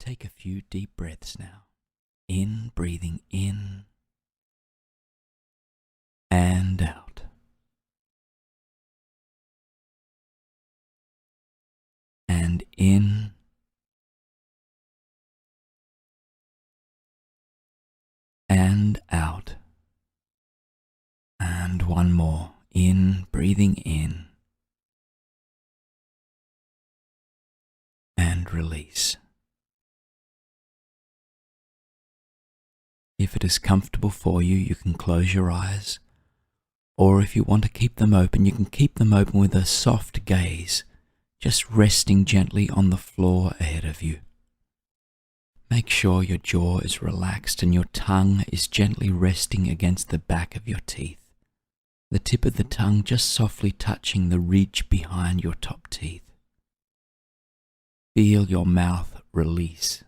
Take a few deep breaths now. In, breathing in and out. And in and out. And one more. In, breathing in and release. If it is comfortable for you, you can close your eyes, or if you want to keep them open, you can keep them open with a soft gaze, just resting gently on the floor ahead of you. Make sure your jaw is relaxed and your tongue is gently resting against the back of your teeth, the tip of the tongue just softly touching the ridge behind your top teeth. Feel your mouth release.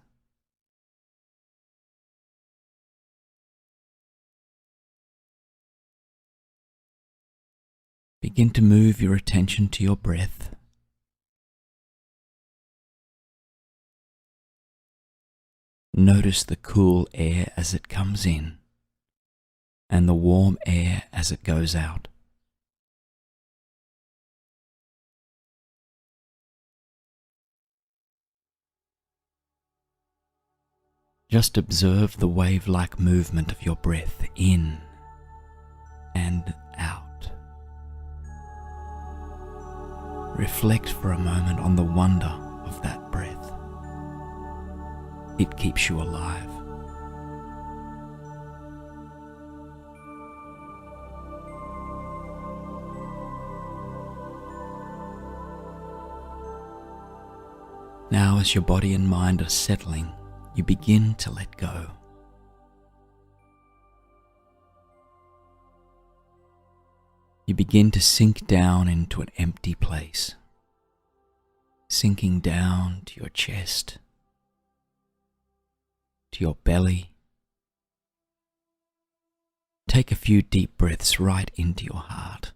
Begin to move your attention to your breath. Notice the cool air as it comes in and the warm air as it goes out. Just observe the wave-like movement of your breath in and out. Reflect for a moment on the wonder of that breath. It keeps you alive. Now, as your body and mind are settling, you begin to let go. You begin to sink down into an empty place, sinking down to your chest, to your belly. Take a few deep breaths right into your heart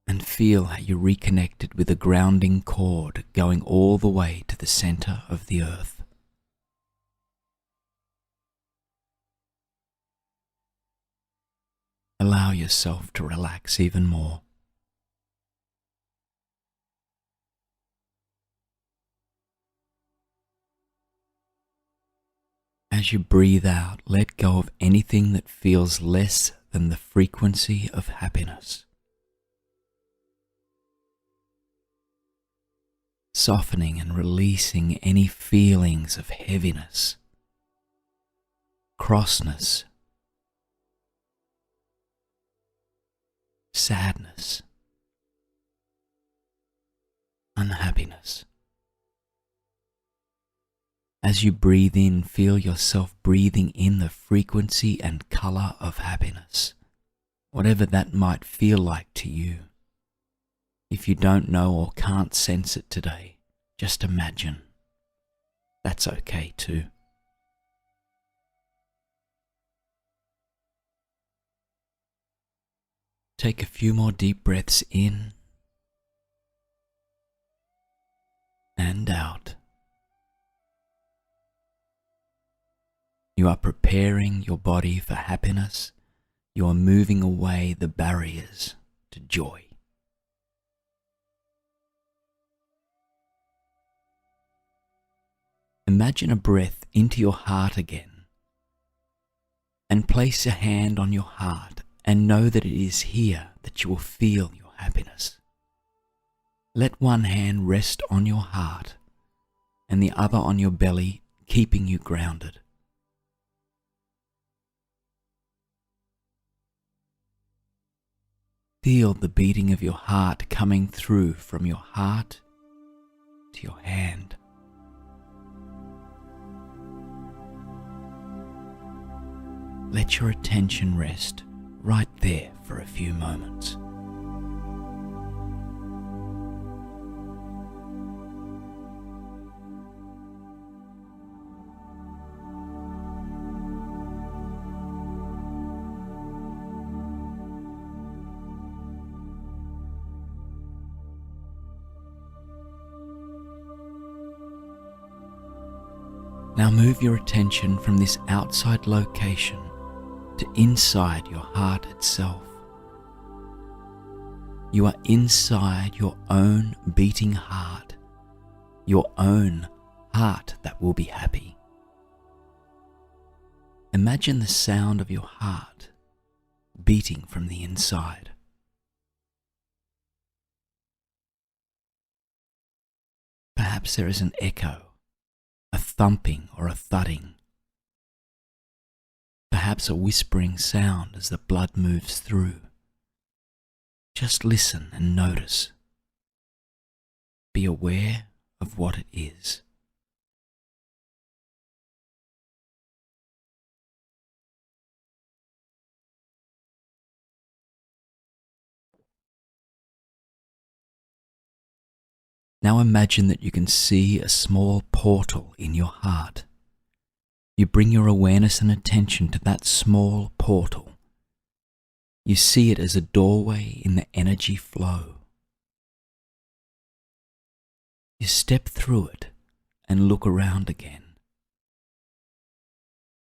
and feel how you're reconnected with a grounding cord going all the way to the center of the earth. Allow yourself to relax even more. As you breathe out, let go of anything that feels less than the frequency of happiness. Softening and releasing any feelings of heaviness, crossness, sadness, unhappiness. As you breathe in, feel yourself breathing in the frequency and color of happiness, whatever that might feel like to you. If you don't know or can't sense it today, just imagine. That's okay too. Take a few more deep breaths in and out. You are preparing your body for happiness. You are moving away the barriers to joy. Imagine a breath into your heart again, and place a hand on your heart and know that it is here that you will feel your happiness. Let one hand rest on your heart and the other on your belly, keeping you grounded. Feel the beating of your heart coming through from your heart to your hand. Let your attention rest right there for a few moments. Now move your attention from this outside location to inside your heart itself. You are inside your own beating heart, your own heart that will be happy. Imagine the sound of your heart beating from the inside. Perhaps there is an echo, a thumping or a thudding. Perhaps a whispering sound as the blood moves through. Just listen and notice. Be aware of what it is. Now imagine that you can see a small portal in your heart. You bring your awareness and attention to that small portal. You see it as a doorway in the energy flow. You step through it and look around again.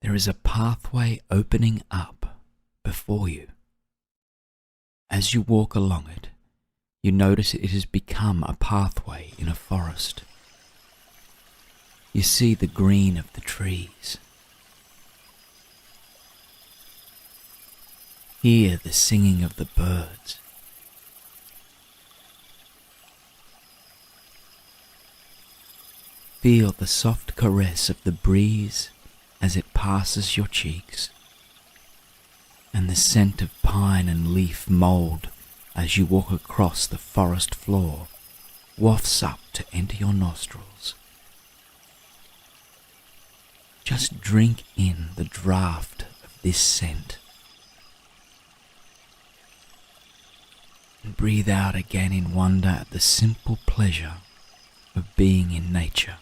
There is a pathway opening up before you. As you walk along it, you notice it has become a pathway in a forest. You see the green of the trees. Hear the singing of the birds. Feel the soft caress of the breeze as it passes your cheeks, and the scent of pine and leaf mould as you walk across the forest floor wafts up to enter your nostrils. Just drink in the draught of this scent, and breathe out again in wonder at the simple pleasure of being in nature.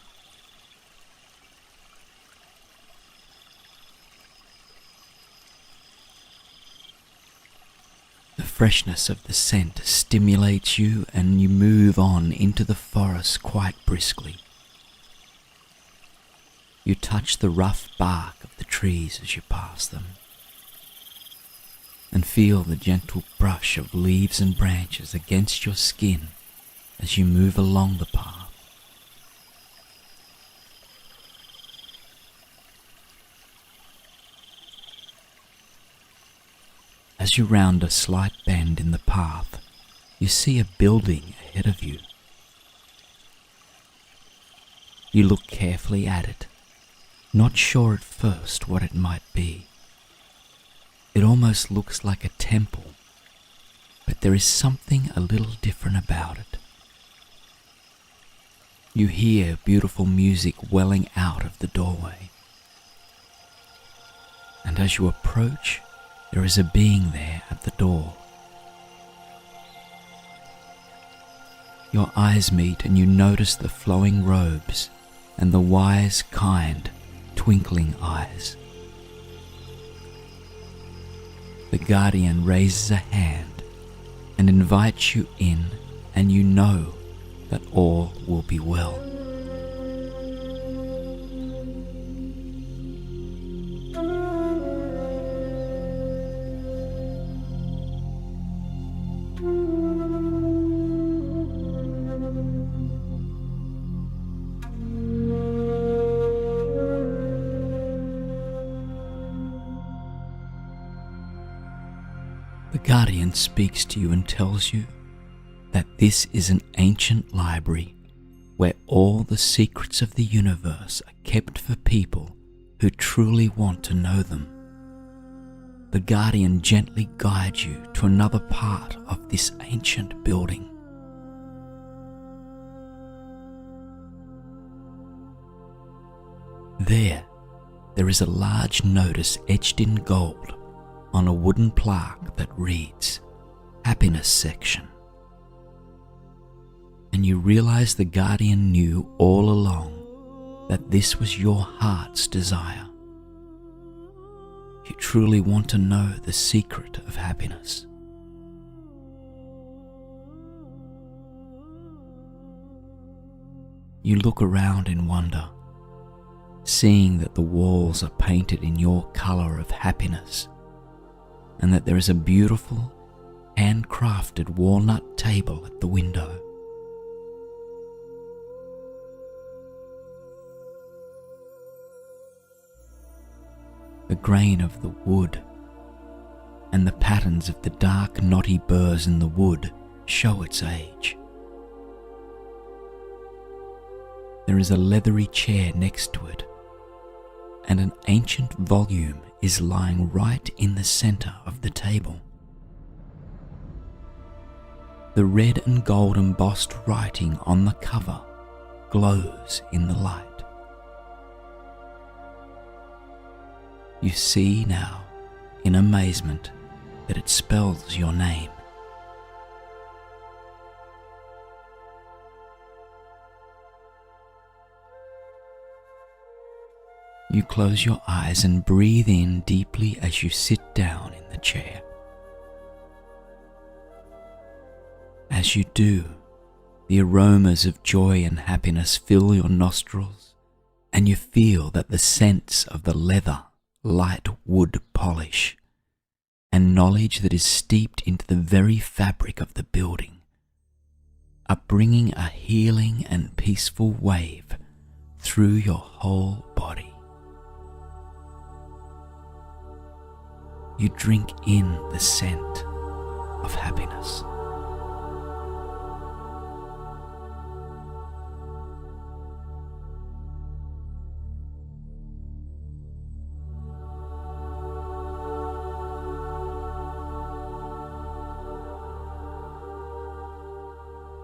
The freshness of the scent stimulates you, and you move on into the forest quite briskly. You touch the rough bark of the trees as you pass them, and feel the gentle brush of leaves and branches against your skin as you move along the path. As you round a slight bend in the path, you see a building ahead of you. You look carefully at it, not sure at first what it might be. It almost looks like a temple, but there is something a little different about it. You hear beautiful music welling out of the doorway, and as you approach, there is a being there at the door. Your eyes meet and you notice the flowing robes and the wise, kind, twinkling eyes. The guardian raises a hand and invites you in, and you know that all will be well. The guardian speaks to you and tells you that this is an ancient library where all the secrets of the universe are kept for people who truly want to know them. The guardian gently guides you to another part of this ancient building. There is a large notice etched in gold on a wooden plaque that reads, "Happiness Section." And you realize the guardian knew all along that this was your heart's desire. You truly want to know the secret of happiness. You look around in wonder, seeing that the walls are painted in your color of happiness and that there is a beautiful, handcrafted walnut table at the window. The grain of the wood and the patterns of the dark knotty burrs in the wood show its age. There is a leathery chair next to it, and an ancient volume is lying right in the center of the table. The red and gold embossed writing on the cover glows in the light. You see now, in amazement, that it spells your name. You close your eyes and breathe in deeply as you sit down in the chair. As you do, the aromas of joy and happiness fill your nostrils, and you feel that the scents of the leather, light wood polish, and knowledge that is steeped into the very fabric of the building are bringing a healing and peaceful wave through your whole body. You drink in the scent of happiness.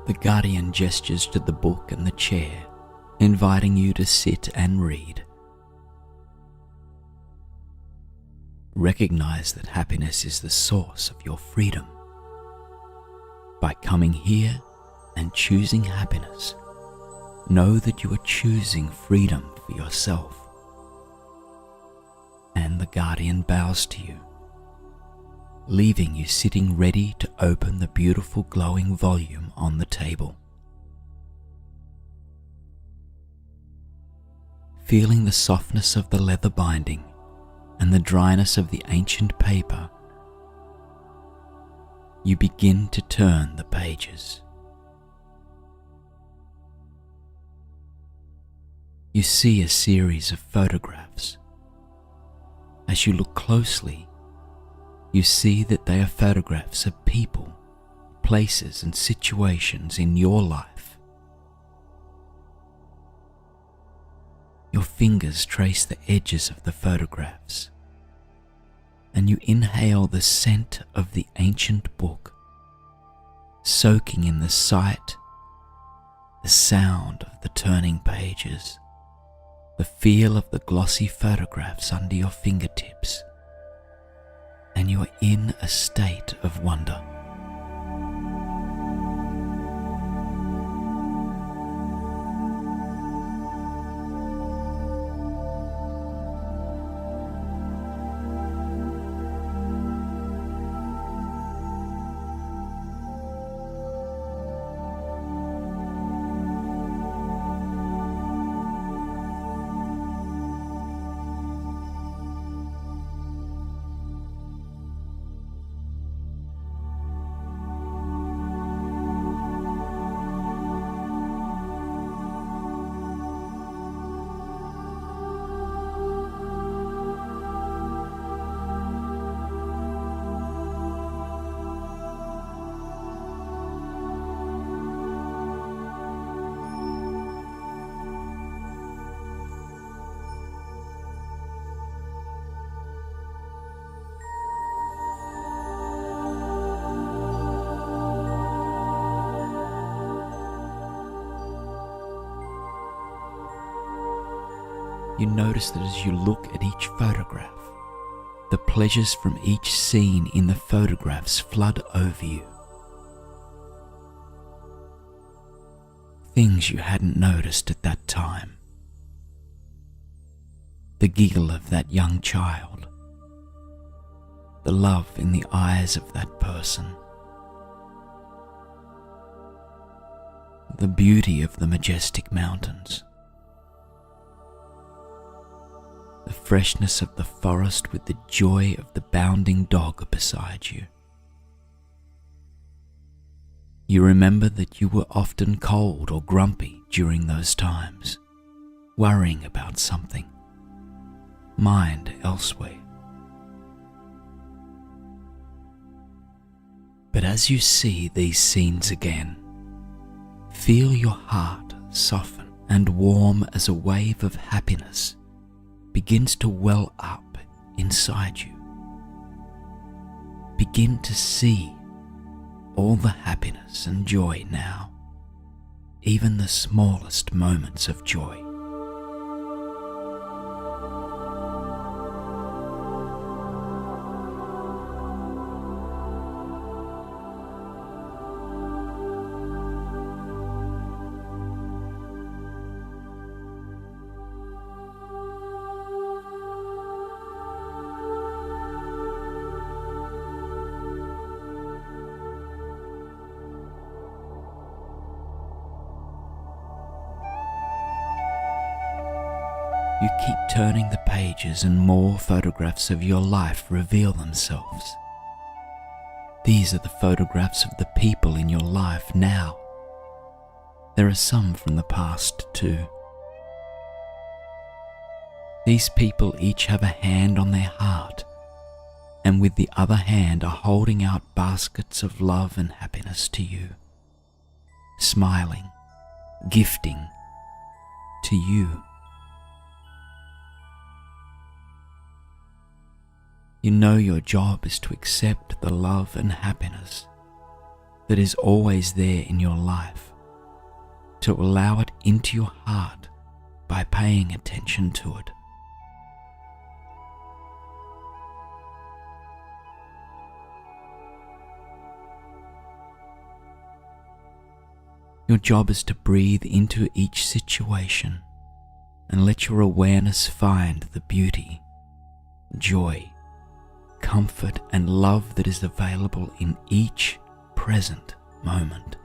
The guardian gestures to the book and the chair, inviting you to sit and read. Recognize that happiness is the source of your freedom. By coming here and choosing happiness, know that you are choosing freedom for yourself. And the guardian bows to you, leaving you sitting ready to open the beautiful glowing volume on the table. Feeling the softness of the leather binding and the dryness of the ancient paper, you begin to turn the pages. You see a series of photographs. As you look closely, you see that they are photographs of people, places, and situations in your life. Your fingers trace the edges of the photographs, and you inhale the scent of the ancient book, soaking in the sight, the sound of the turning pages, the feel of the glossy photographs under your fingertips, and you are in a state of wonder. You notice that as you look at each photograph, the pleasures from each scene in the photographs flood over you. Things you hadn't noticed at that time. The giggle of that young child, the love in the eyes of that person, the beauty of the majestic mountains, freshness of the forest with the joy of the bounding dog beside you. You remember that you were often cold or grumpy during those times, worrying about something, mind elsewhere. But as you see these scenes again, feel your heart soften and warm as a wave of happiness begins to well up inside you. Begin to see all the happiness and joy now, even the smallest moments of joy. You keep turning the pages and more photographs of your life reveal themselves. These are the photographs of the people in your life now. There are some from the past too. These people each have a hand on their heart, and with the other hand are holding out baskets of love and happiness to you, smiling, gifting to you. You know your job is to accept the love and happiness that is always there in your life, to allow it into your heart by paying attention to it. Your job is to breathe into each situation and let your awareness find the beauty, joy, comfort and love that is available in each present moment.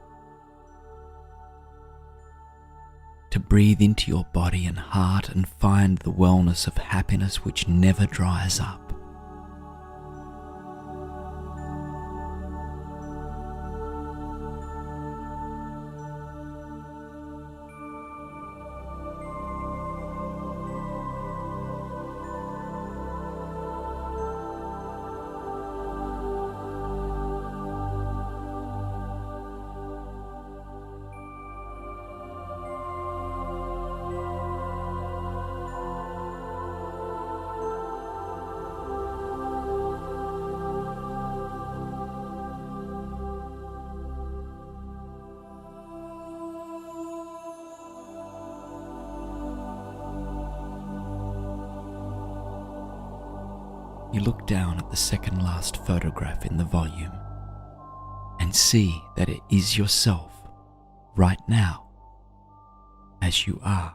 To breathe into your body and heart and find the wellness of happiness which never dries up. You look down at the second last photograph in the volume and see that it is yourself right now, as you are.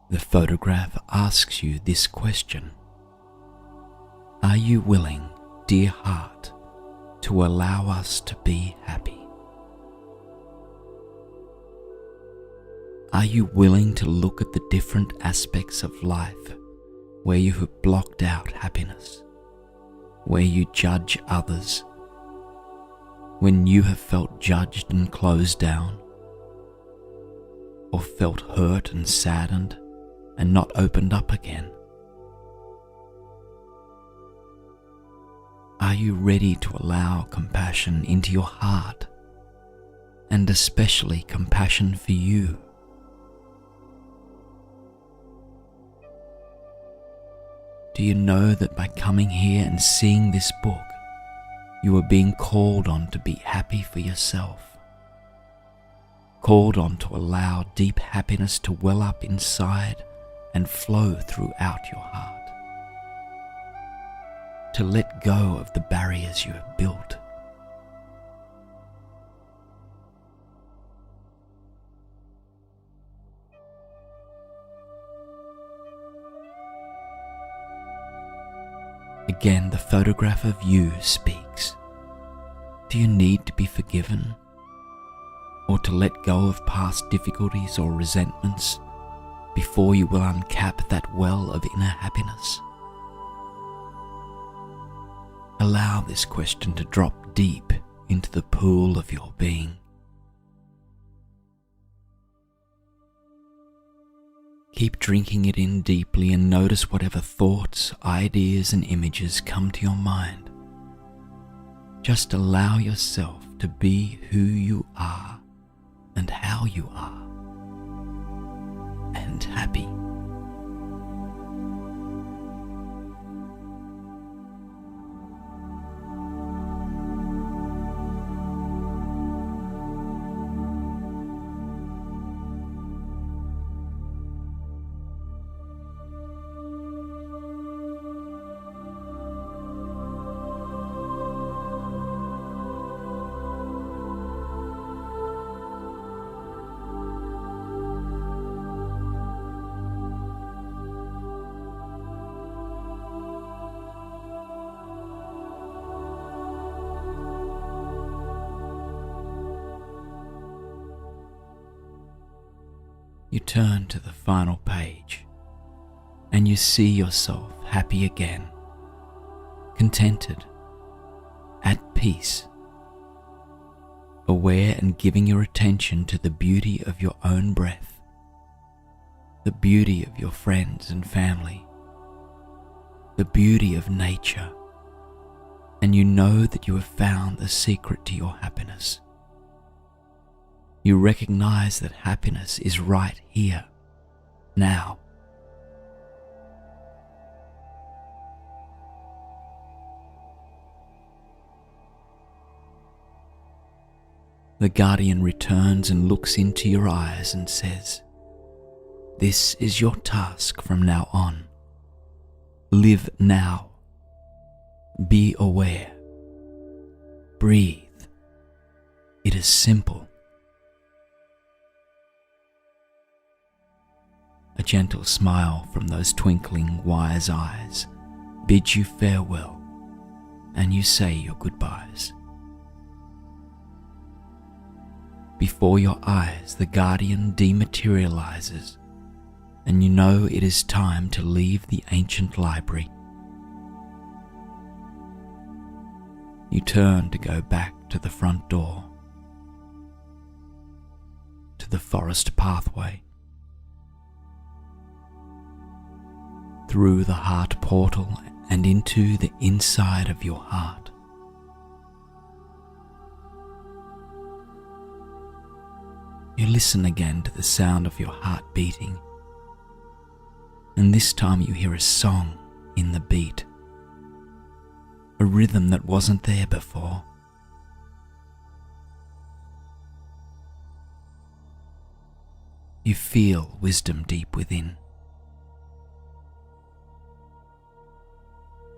The photograph asks you this question: are you willing, dear heart, to allow us to be happy? Are you willing to look at the different aspects of life where you have blocked out happiness, where you judge others, when you have felt judged and closed down, or felt hurt and saddened and not opened up again? Are you ready to allow compassion into your heart, and especially compassion for you? Do you know that by coming here and seeing this book, you are being called on to be happy for yourself? Called on to allow deep happiness to well up inside and flow throughout your heart. To let go of the barriers you have built. Again, the photograph of you speaks. Do you need to be forgiven? Or to let go of past difficulties or resentments? before you will uncap that well of inner happiness. Allow this question to drop deep into the pool of your being. Keep drinking it in deeply and notice whatever thoughts, ideas and images come to your mind. Just allow yourself to be who you are and how you are, and happy. You turn to the final page and you see yourself happy again, contented, at peace, aware and giving your attention to the beauty of your own breath, the beauty of your friends and family, the beauty of nature, and you know that you have found the secret to your happiness. You recognize that happiness is right here, now. The guardian returns and looks into your eyes and says, "This is your task from now on. Live now. Be aware. Breathe. It is simple." A gentle smile from those twinkling, wise eyes bids you farewell, and you say your goodbyes. Before your eyes, the guardian dematerializes, and you know it is time to leave the ancient library. You turn to go back to the front door, to the forest pathway, through the heart portal and into the inside of your heart. You listen again to the sound of your heart beating, and this time you hear a song in the beat, a rhythm that wasn't there before. You feel wisdom deep within.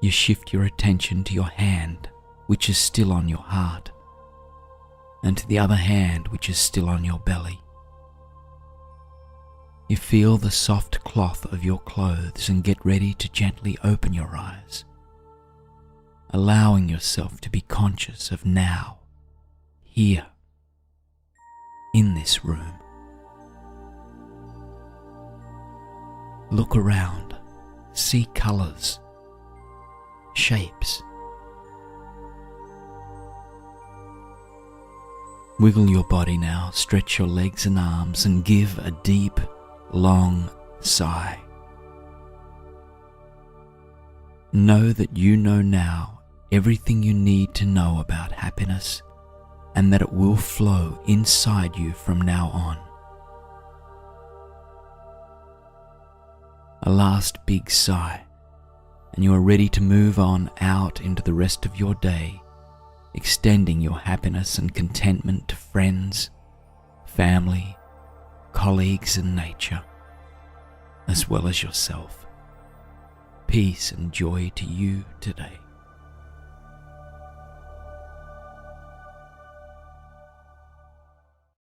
You shift your attention to your hand, which is still on your heart, and to the other hand, which is still on your belly. You feel the soft cloth of your clothes and get ready to gently open your eyes, allowing yourself to be conscious of now, here, in this room. Look around, see colors, shapes. Wiggle your body now, stretch your legs and arms, and give a deep, long sigh. Know that you know now everything you need to know about happiness, and that it will flow inside you from now on. A last big sigh, and you are ready to move on out into the rest of your day, extending your happiness and contentment to friends, family, colleagues and nature, as well as yourself. Peace and joy to you today.